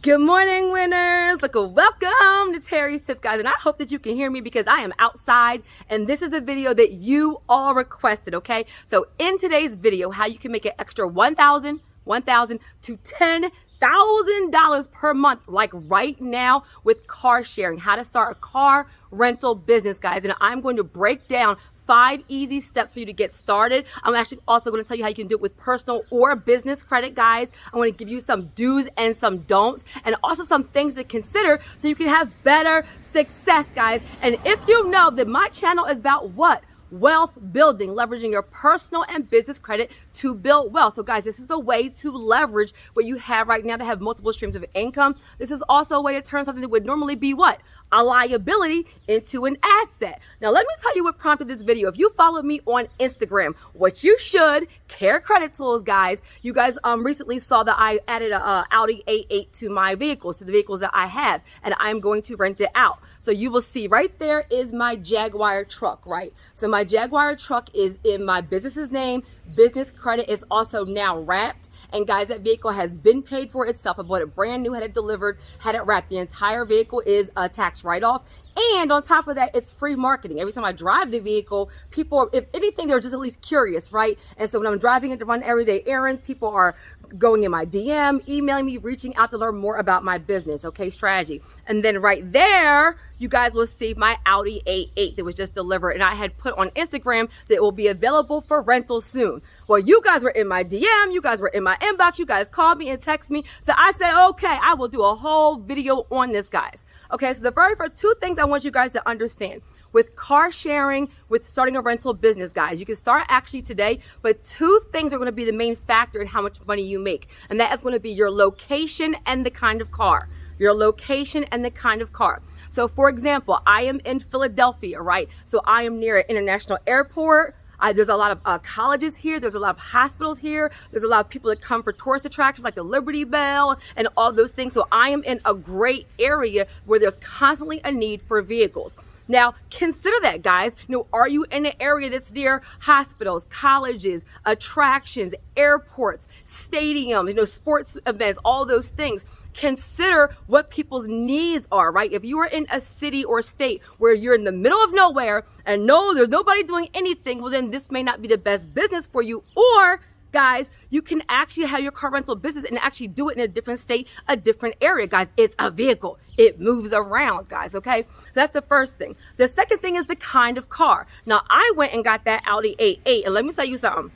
Good morning, winners. Look, welcome to Terry's Tips, guys. And I hope that you can hear me because I am outside and this is a video that you all requested, okay? So in today's video, how you can make an extra $1,000 to $10,000 per month, like right now with car sharing, how to start a car rental business, guys. And I'm going to break down 5 easy steps for you to get started. I'm actually also going to tell you how you can do it with personal or business credit, guys. I'm going to give you some do's and some don'ts, and also some things to consider so you can have better success, guys. And if you know that my channel is about what? Wealth building, leveraging your personal and business credit to build wealth. So guys, this is a way to leverage what you have right now to have multiple streams of income. This is also a way to turn something that would normally be what? A liability into an asset. Now, let me tell you what prompted this video. If you follow me on Instagram, what you should, Care Credit Tools, guys, you guys recently saw that I added a Audi A8 to my vehicles, to the vehicles that I have, and I'm going to rent it out. So you will see right there is my Jaguar truck, right? So my Jaguar truck is in my business's name. Business credit is also now wrapped. And guys, that vehicle has been paid for itself. I bought it brand new, had it delivered, had it wrapped. The entire vehicle is a tax write-off. And on top of that, it's free marketing. Every time I drive the vehicle, people, if anything, they're just at least curious, right? And so when I'm driving it to run everyday errands, people are going in my DM, emailing me, reaching out to learn more about my business, okay, strategy. And then right there, you guys will see my Audi A8 that was just delivered. And I had put on Instagram that it will be available for rental soon. Well, you guys were in my DM, you guys were in my inbox, you guys called me and texted me. So I said, okay, I will do a whole video on this, guys. Okay, so the very first 2 things I want you guys to understand. With car sharing, with starting a rental business, guys, you can start actually today, but 2 things are going to be the main factor in how much money you make. And that is going to be your location and the kind of car. Your location and the kind of car. So for example, I am in Philadelphia, right? So I am near an international airport. There's a lot of colleges here. There's a lot of hospitals here. There's a lot of people that come for tourist attractions like the Liberty Bell and all those things. So I am in a great area where there's constantly a need for vehicles. Now, consider that, guys. Are you in an area that's near hospitals, colleges, attractions, airports, stadiums, sports events, all those things? Consider what people's needs are, right? If you are in a city or state where you're in the middle of nowhere and no, there's nobody doing anything, well, then this may not be the best business for you. Or, guys, you can actually have your car rental business and actually do it in a different state, a different area, guys. It's a vehicle. It moves around, guys, okay? That's the first thing. The second thing is the kind of car. Now, I went and got that Audi A8, and let me tell you something.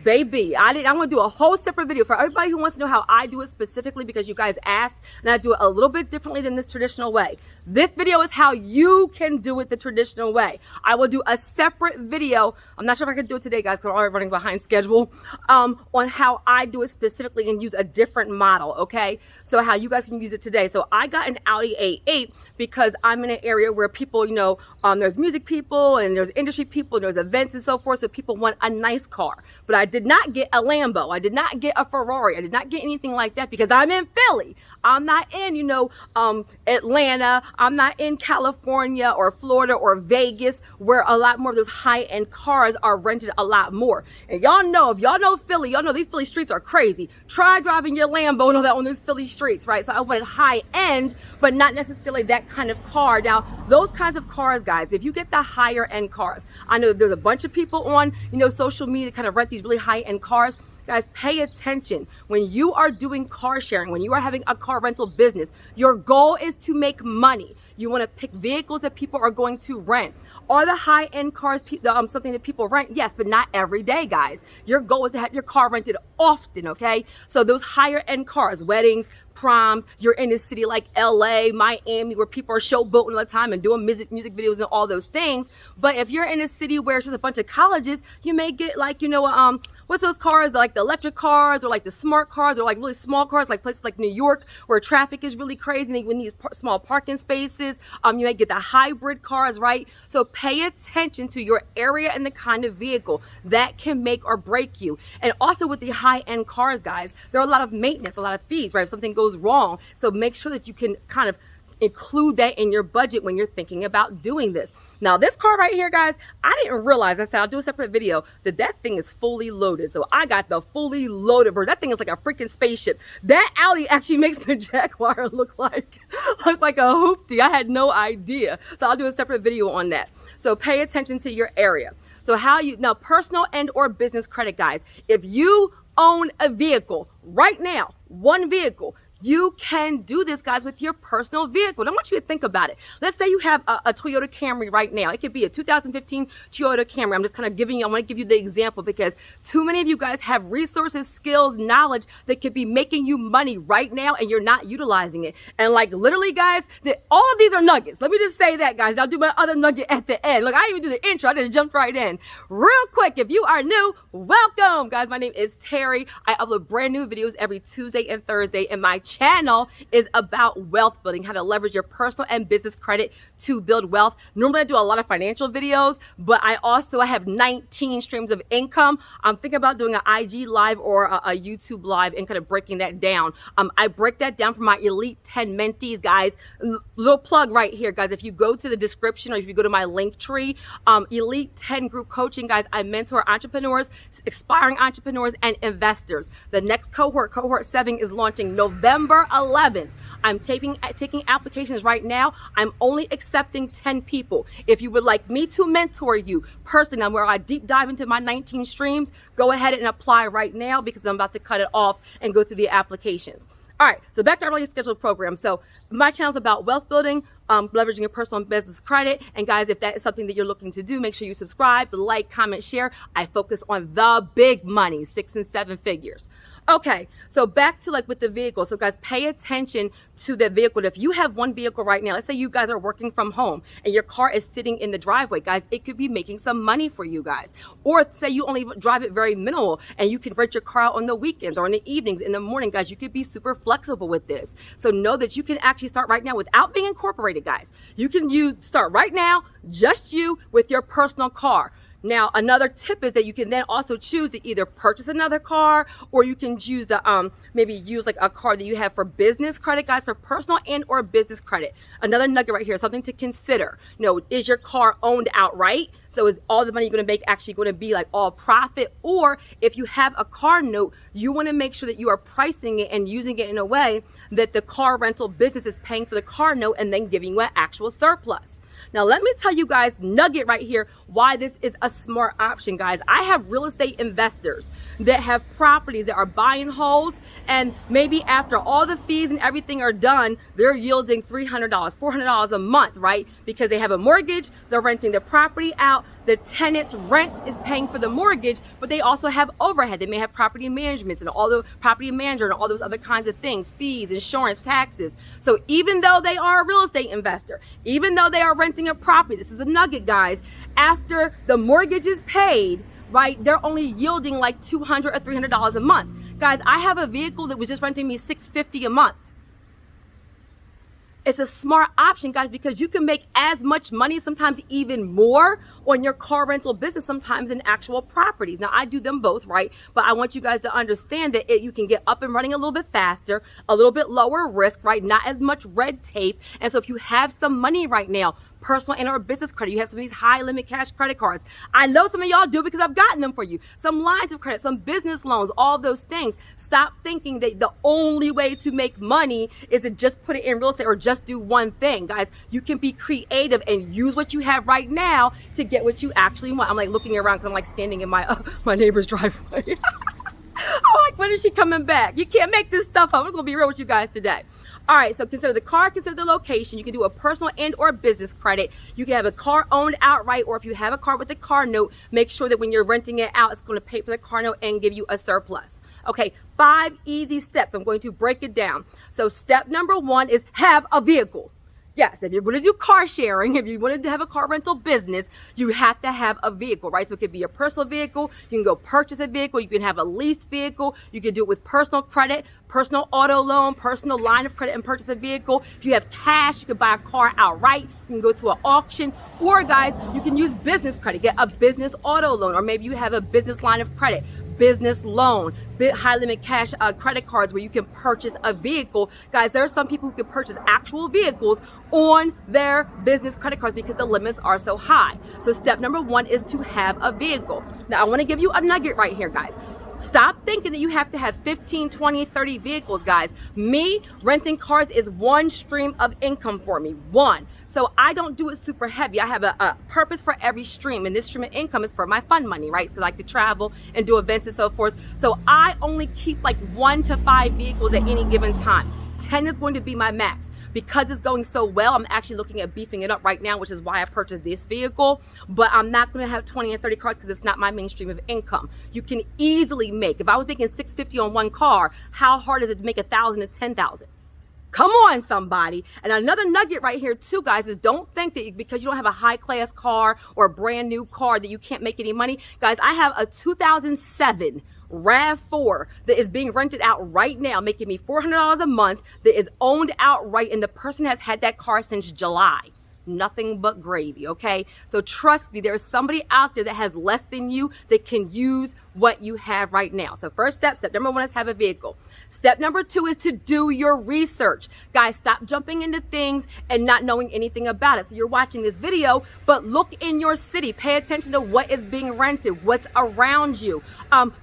Baby, I'm going to do a whole separate video for everybody who wants to know how I do it specifically because you guys asked, and I do it a little bit differently than this traditional way. This video is how you can do it the traditional way. I will do a separate video. I'm not sure if I can do it today, guys, because I'm already running behind schedule, on how I do it specifically and use a different model, okay? So how you guys can use it today. So I got an Audi A8 because I'm in an area where people, there's music people and there's industry people, and there's events and so forth, so people want a nice car. But I did not get a Lambo. I did not get a Ferrari. I did not get anything like that because I'm in Philly. I'm not in, Atlanta. I'm not in California or Florida or Vegas where a lot more of those high-end cars are rented a lot more. And y'all know, if y'all know Philly, y'all know these Philly streets are crazy. Try driving your Lambo and all that on these Philly streets, right? So I wanted high-end, but not necessarily that kind of car. Now, those kinds of cars, guys, if you get the higher-end cars, I know there's a bunch of people on, social media that kind of rent these really high-end cars. Guys, pay attention. When you are doing car sharing, when you are having a car rental business, your goal is to make money. You want to pick vehicles that people are going to rent. Are the high-end cars something that people rent? Yes, but not every day, guys. Your goal is to have your car rented often, okay? So those higher-end cars, weddings, proms, you're in a city like LA, Miami, where people are showboating all the time and doing music videos and all those things. But if you're in a city where it's just a bunch of colleges, you may get like, what's those cars, like the electric cars or like the smart cars or like really small cars, like places like New York where traffic is really crazy and you need small parking spaces. You might get the hybrid cars, right? So pay attention to your area and the kind of vehicle that can make or break you. And also with the high-end cars, guys, there are a lot of maintenance, a lot of fees, right? If something goes wrong. So make sure that you can kind of include that in your budget when you're thinking about doing this. Now, this car right here, guys, I didn't realize, I said I'll do a separate video, that thing is fully loaded. So I got the fully loaded version. That thing is like a freaking spaceship. That Audi actually makes the Jaguar look like a hoopty. I had no idea. So I'll do a separate video on that. So pay attention to your area. So now personal and or business credit, guys. If you own a vehicle right now, one vehicle, you can do this, guys, with your personal vehicle. I want you to think about it. Let's say you have a Toyota Camry right now. It could be a 2015 Toyota Camry. I'm just kind of I want to give you the example because too many of you guys have resources, skills, knowledge that could be making you money right now and you're not utilizing it. And like literally, guys, all of these are nuggets. Let me just say that, guys. I'll do my other nugget at the end. Look, I didn't even do the intro. I just jumped right in. Real quick, if you are new, welcome. Guys, my name is Terry. I upload brand new videos every Tuesday and Thursday, and my channel is about wealth building, how to leverage your personal and business credit to build wealth. Normally I do a lot of financial videos, but I have 19 streams of income. I'm thinking about doing an IG live or a YouTube live and kind of breaking that down. I break that down for my Elite 10 mentees, guys. Little plug right here, guys. If you go to the description or if you go to my link tree, Elite 10 group coaching, guys, I mentor entrepreneurs, aspiring entrepreneurs, and investors. The next cohort 7, is launching November 11th. I'm taking applications right now. I'm only accepting 10 people. If you would like me to mentor you personally, where I deep dive into my 19 streams, go ahead and apply right now because I'm about to cut it off and go through the applications. All right, so back to our already scheduled program. So my channel is about wealth building, leveraging your personal and business credit. And guys, if that is something that you're looking to do, make sure you subscribe, like, comment, share. I focus on the big money, 6 and 7 figures. Okay, so back to with the vehicle. So guys, pay attention to the vehicle. If you have one vehicle right now, let's say you guys are working from home and your car is sitting in the driveway, guys, it could be making some money for you guys. Or say you only drive it very minimal and you can rent your car out on the weekends or in the evenings, in the morning, guys. You could be super flexible with this. So know that you can actually start right now without being incorporated, guys. You can start right now, just you with your personal car. Now, another tip is that you can then also choose to either purchase another car, or you can choose to maybe use a car that you have for business credit, guys, for personal and or business credit. Another nugget right here, something to consider. Is your car owned outright? So is all the money you're going to make actually going to be all profit? Or if you have a car note, you want to make sure that you are pricing it and using it in a way that the car rental business is paying for the car note and then giving you an actual surplus. Now, let me tell you guys, nugget right here, why this is a smart option, guys. I have real estate investors that have properties that are buy and holds, and maybe after all the fees and everything are done, they're yielding $300, $400 a month, right? Because they have a mortgage, they're renting the property out, the tenant's rent is paying for the mortgage, but they also have overhead. They may have property management and all the property manager and all those other kinds of things, fees, insurance, taxes. So even though they are a real estate investor, even though they are renting a property, this is a nugget, guys, after the mortgage is paid, right, they're only yielding $200 or $300 a month. Guys, I have a vehicle that was just renting me $650 a month. It's a smart option, guys, because you can make as much money, sometimes even more, on your car rental business, sometimes in actual properties. Now, I do them both, right? But I want you guys to understand that you can get up and running a little bit faster, a little bit lower risk, right? Not as much red tape. And so if you have some money right now, personal and or business credit, you have some of these high limit cash credit cards. I know some of y'all do because I've gotten them for you. Some lines of credit, some business loans, all those things. Stop thinking that the only way to make money is to just put it in real estate or just do one thing. Guys, you can be creative and use what you have right now to get what you actually want. I'm looking around because I'm standing in my my neighbor's driveway. I'm when is she coming back? You can't make this stuff up. I'm just gonna be real with you guys today. All right, so consider the car, consider the location. You can do a personal and or business credit. You can have a car owned outright, or if you have a car with a car note, make sure that when you're renting it out, it's going to pay for the car note and give you a surplus. Okay, 5 easy steps. I'm going to break it down. So step number 1 is have a vehicle. Yes, if you're going to do car sharing, if you wanted to have a car rental business, you have to have a vehicle, right? So it could be a personal vehicle. You can go purchase a vehicle. You can have a leased vehicle. You can do it with personal credit, personal auto loan, personal line of credit, and purchase a vehicle. If you have cash, you can buy a car outright. You can go to an auction. Or guys, you can use business credit, get a business auto loan, or maybe you have a business line of credit. business loan, high limit cash credit cards where you can purchase a vehicle. Guys, there are some people who can purchase actual vehicles on their business credit cards because the limits are so high. So step number one is to have a vehicle. Now I want to give you a nugget right here, guys. Stop thinking that you have to have 15, 20, 30 vehicles, guys. Me, renting cars is one stream of income for me, one. So I don't do it super heavy. I have a purpose for every stream, and this stream of income is for my fun money, right? So I like to travel and do events and so forth. So I only keep like 1 to 5 vehicles at any given time. 10 is going to be my max. Because it's going so well, I'm actually looking at beefing it up right now, which is why I purchased this vehicle. But I'm not going to have 20 and 30 cars because it's not my mainstream of income. You can easily make, if I was making $650 on one car, how hard is it to make 1,000 to 10,000? Come on, somebody. And another nugget right here too, guys, is don't think that because you don't have a high class car or a brand new car that you can't make any money. Guys, I have a 2007 RAV4 that is being rented out right now, making me $400 a month, that is owned outright, and the person has had that car since July. Nothing but gravy, okay? So trust me, there is somebody out there that has less than you that can use what you have right now. So first step number one is have a vehicle. Step number two is to do your research. Guys, stop jumping into things and not knowing anything about it. So you're watching this video, but look in your city. Pay attention to what is being rented, what's around you.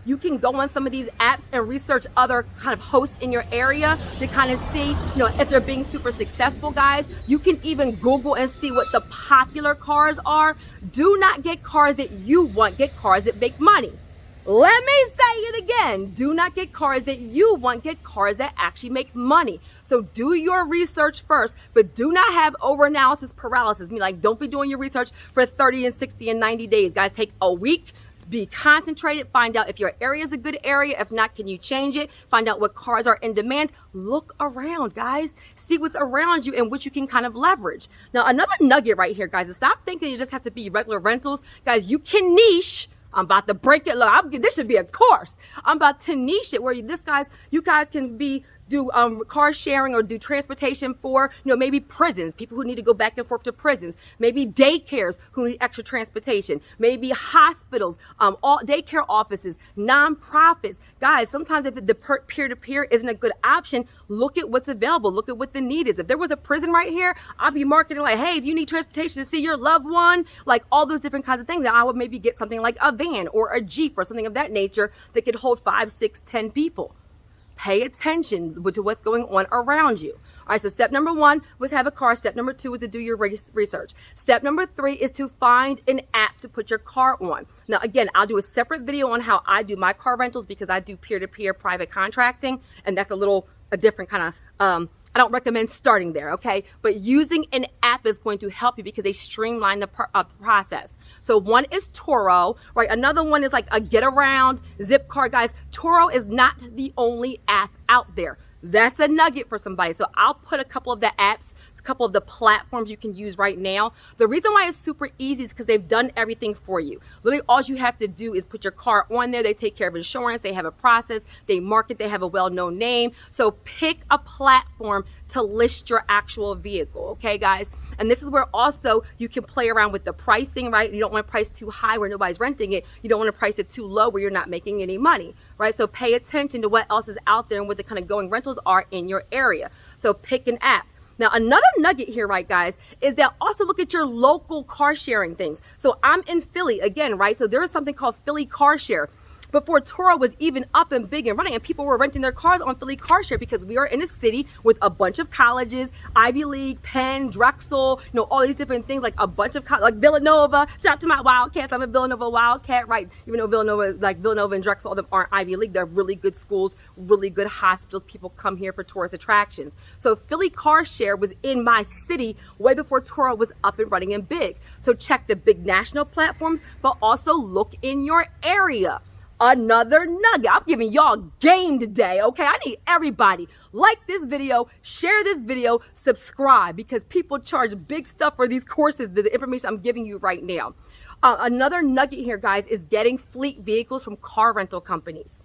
You can go on some of these apps and research other kind of hosts in your area to kind of see, if they're being super successful, guys. You can even Google and see what the popular cars are. Do not get cars that you want. Get cars that make money. Let me say it again. Do not get cars that you want. Get cars that actually make money. So do your research first, but do not have over-analysis paralysis. Don't be doing your research for 30 and 60 and 90 days. Guys, take a week. Be concentrated. Find out if your area is a good area. If not, can you change it? Find out what cars are in demand. Look around, guys. See what's around you and what you can kind of leverage. Now, another nugget right here, guys, is stop thinking it just has to be regular rentals. Guys, you can niche. I'm about to break it. Look, this should be a course. I'm about to niche it where you guys can do car sharing or do transportation for, maybe prisons, people who need to go back and forth to prisons, maybe daycares who need extra transportation, maybe hospitals, all daycare offices, nonprofits. Guys, sometimes if the peer-to-peer isn't a good option, look at what's available. Look at what the need is. If there was a prison right here, I'd be marketing like, hey, do you need transportation to see your loved one? Like all those different kinds of things. And I would maybe get something like a van or a Jeep or something of that nature that could hold 5, 6, 10 people. Pay attention to what's going on around you. All right, so step number one was have a car. Step number two is to do your research. Step number three is to find an app to put your car on. Now, again, I'll do a separate video on how I do my car rentals because I do peer-to-peer private contracting, and that's a different kind of, I don't recommend starting there, okay? But using an app is going to help you because they streamline the process. So one is Turo, right? Another one is like a Get Around, Zipcar. Guys, Turo is not the only app out there. That's a nugget for somebody. So I'll put a couple of the apps, a couple of the platforms you can use right now. The reason why it's super easy is because they've done everything for you. Literally, all you have to do is put your car on there. They take care of insurance. They have a process. They market. They have a well-known name. So pick a platform to list your actual vehicle. Okay, guys? And this is where also you can play around with the pricing, right? You don't want to price too high where nobody's renting it. You don't want to price it too low where you're not making any money, right? So pay attention to what else is out there and what the kind of going rentals are in your area. So pick an app. Now, another nugget here, right, guys, is that also look at your local car sharing things. So I'm in Philly again, right? So there is something called Philly Car Share. Before Turo was even up and big and running, and people were renting their cars on Philly Car Share because we are in a city with a bunch of colleges, Ivy League, Penn, Drexel, all these different things, like a bunch of like Villanova. Shout out to my Wildcats. I'm a Villanova Wildcat, right? Even though Villanova and Drexel, all of them aren't Ivy League. They're really good schools, really good hospitals. People come here for tourist attractions. So Philly Car Share was in my city way before Turo was up and running and big. So check the big national platforms, but also look in your area. Another nugget. I'm giving y'all game today, okay? I need everybody. Like this video, share this video, subscribe, because people charge big stuff for these courses, the information I'm giving you right now. Another nugget here, guys, is getting fleet vehicles from car rental companies.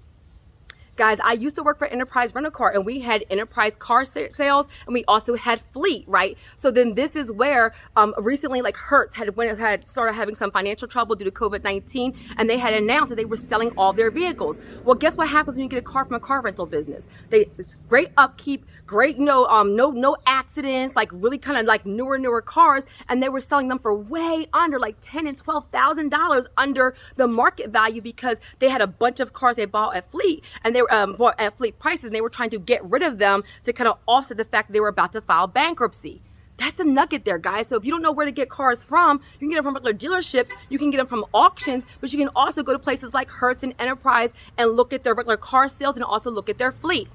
Guys, I used to work for Enterprise Rental Car, and we had enterprise car sales, and we also had fleet, right? So then this is where recently, like Hertz had started having some financial trouble due to COVID-19, and they had announced that they were selling all their vehicles. Well, guess what happens when you get a car from a car rental business? It's great upkeep, great no accidents, like really kind of like newer cars, and they were selling them for way under like $10,000 and $12,000 under the market value because they had a bunch of cars they bought at fleet, and they were bought at fleet prices, and they were trying to get rid of them to kind of offset the fact that they were about to file bankruptcy. That's a nugget there, guys. So if you don't know where to get cars from, you can get them from regular dealerships, you can get them from auctions, but you can also go to places like Hertz and Enterprise and look at their regular car sales and also look at their fleet.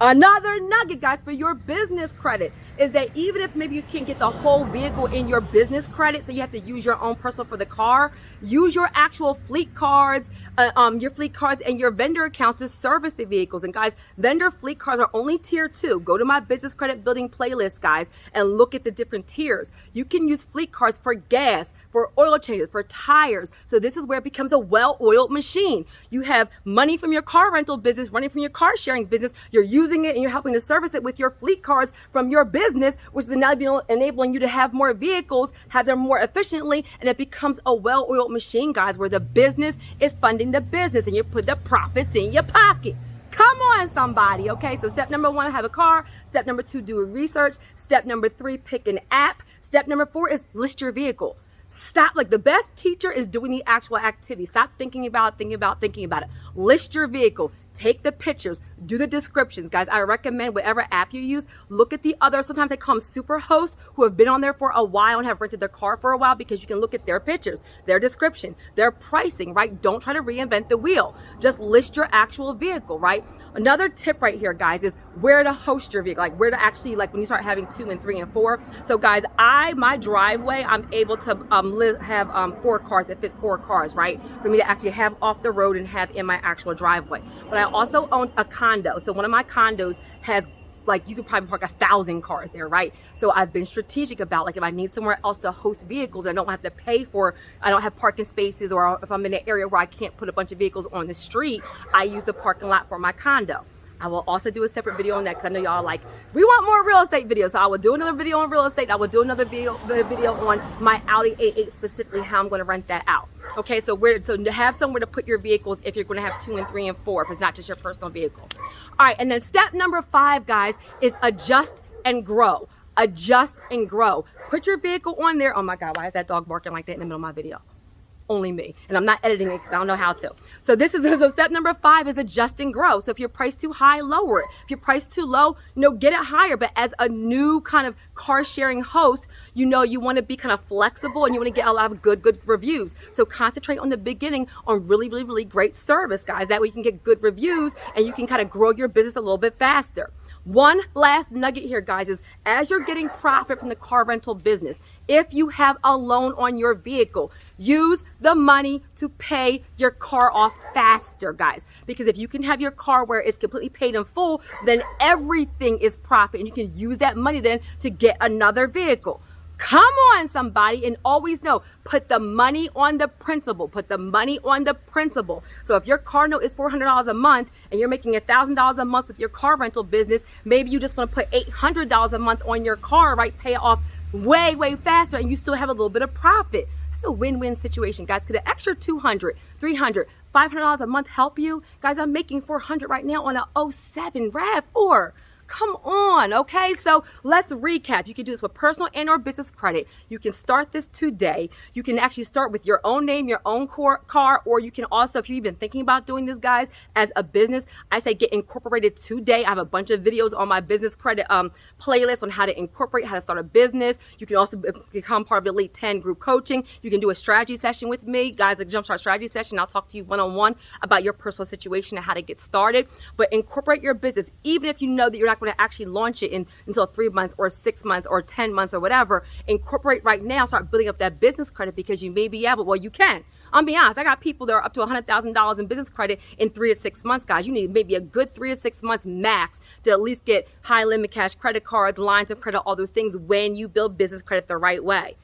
Another nugget, guys, for your business credit is that even if maybe you can't get the whole vehicle in your business credit, so you have to use your own personal for the car, use your actual fleet cards, and your vendor accounts to service the vehicles. And guys, vendor fleet cards are only tier 2. Go to my business credit building playlist, guys, and look at the different tiers. You can use fleet cards for gas, for oil changes, for tires. So this is where it becomes a well-oiled machine. You have money from your car rental business, running from your car sharing business. You're using it and you're helping to service it with your fleet cards from your business, which is now enabling you to have more vehicles, have them more efficiently, and it becomes a well-oiled machine, guys, where the business is funding the business and you put the profits in your pocket. Come on, somebody. Okay, so step number 1, have a car. Step number 2, do research. Step number 3, pick an app. Step number 4 is list your vehicle. Stop, like the best teacher is doing the actual activity. Stop thinking about it. List your vehicle. Take the pictures, do the descriptions. Guys, I recommend whatever app you use, look at the other, sometimes they call them super hosts who have been on there for a while and have rented their car for a while, because you can look at their pictures, their description, their pricing, right? Don't try to reinvent the wheel. Just list your actual vehicle, right? Another tip right here, guys, is where to host your vehicle, like where to actually, like when you start having 2 and 3 and 4. So guys, my driveway, I'm able to have 4 cars that fits 4 cars, right? For me to actually have off the road and have in my actual driveway. But I also own a condo. So one of my condos has, like, you could probably park 1,000 cars there, right? So I've been strategic about, like, if I need somewhere else to host vehicles, I don't have to pay for, I don't have parking spaces, or if I'm in an area where I can't put a bunch of vehicles on the street, I use the parking lot for my condo. I will also do a separate video on that, because I know y'all like, we want more real estate videos. So I will do another video on real estate. I will do another video on my Audi A8, specifically how I'm going to rent that out. Okay, so to have somewhere to put your vehicles if you're going to have 2 and 3 and 4, if it's not just your personal vehicle. All right, and then step number 5, guys, is adjust and grow. Adjust and grow. Put your vehicle on there. Oh my God, why is that dog barking like that in the middle of my video? Only me, and I'm not editing it because I don't know how to. So step number 5 is adjust and grow. So if you're priced too high, lower it. If you're priced too low, get it higher. But as a new kind of car sharing host, you want to be kind of flexible, and you want to get a lot of good reviews. So concentrate on the beginning on really great service, guys. That way you can get good reviews and you can kind of grow your business a little bit faster. One last nugget here, guys, is as you're getting profit from the car rental business, if you have a loan on your vehicle, use the money to pay your car off faster, guys. Because if you can have your car where it's completely paid in full, then everything is profit, and you can use that money then to get another vehicle. Come on, somebody, and always know, put the money on the principal. Put the money on the principal. So if your car note is $400 a month and you're making $1,000 a month with your car rental business, maybe you just want to put $800 a month on your car, right? Pay it off way faster, and you still have a little bit of profit. That's a win-win situation, guys. Could an extra $200, $300, $500 a month help you? Guys, I'm making $400 right now on a 07 RAV4. Come on, okay? So let's recap. You can do this with personal and or business credit. You can start this today. You can actually start with your own name, your own car, or you can also, if you're even thinking about doing this, guys, as a business, I say get incorporated today. I have a bunch of videos on my business credit playlist on how to incorporate, how to start a business. You can also become part of Elite 10 group coaching. You can do a strategy session with me, guys, a jumpstart strategy session. I'll talk to you one-on-one about your personal situation and how to get started. But incorporate your business, even if you know that you're not going to actually launch it until 3 months or 6 months or 10 months or whatever. Incorporate right now, start building up that business credit, because you may be able, well, you can. I'll be honest, I got people that are up to $100,000 in business credit in 3 to 6 months, guys. You need maybe a good 3 to 6 months max to at least get high limit cash credit cards, lines of credit, all those things when you build business credit the right way.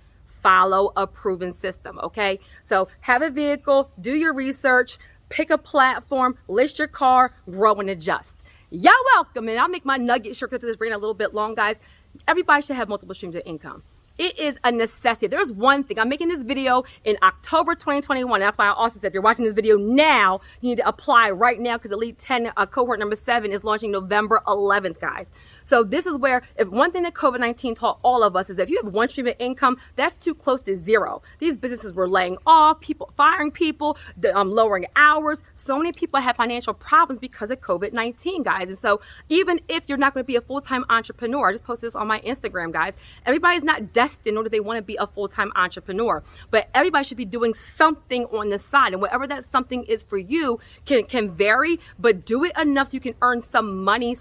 Follow a proven system, okay? So have a vehicle, do your research, pick a platform, list your car, grow and adjust. Y'all welcome, and I'll make my nugget short because this ran a little bit long, guys. Everybody should have multiple streams of income. It is a necessity. There's one thing. I'm making this video in October 2021. That's why I also said if you're watching this video now, you need to apply right now because Elite 10 cohort number 7 is launching November 11th, guys. So this is where, if one thing that COVID-19 taught all of us is that if you have one stream of income, that's too close to zero. These businesses were laying off, people firing people, lowering hours. So many people have financial problems because of COVID-19, guys. And so even if you're not going to be a full-time entrepreneur, I just posted this on my Instagram, guys. Everybody's not destined or do they want to be a full-time entrepreneur, but everybody should be doing something on the side, and whatever that something is for you can vary, but do it enough so you can earn some money,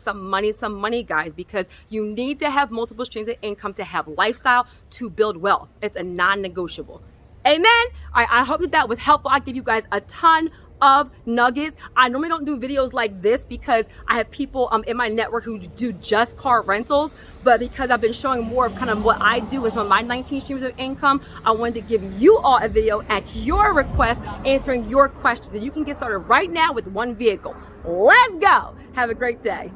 guys, because you need to have multiple streams of income to have lifestyle, to build wealth. It's a non-negotiable. Amen. All right, I hope that was helpful. I give you guys a ton of nuggets. I normally don't do videos like this because I have people in my network who do just car rentals, but because I've been showing more of kind of what I do with some of my 19 streams of income, I wanted to give you all a video at your request answering your questions, and you can get started right now with one vehicle. Let's go. Have a great day.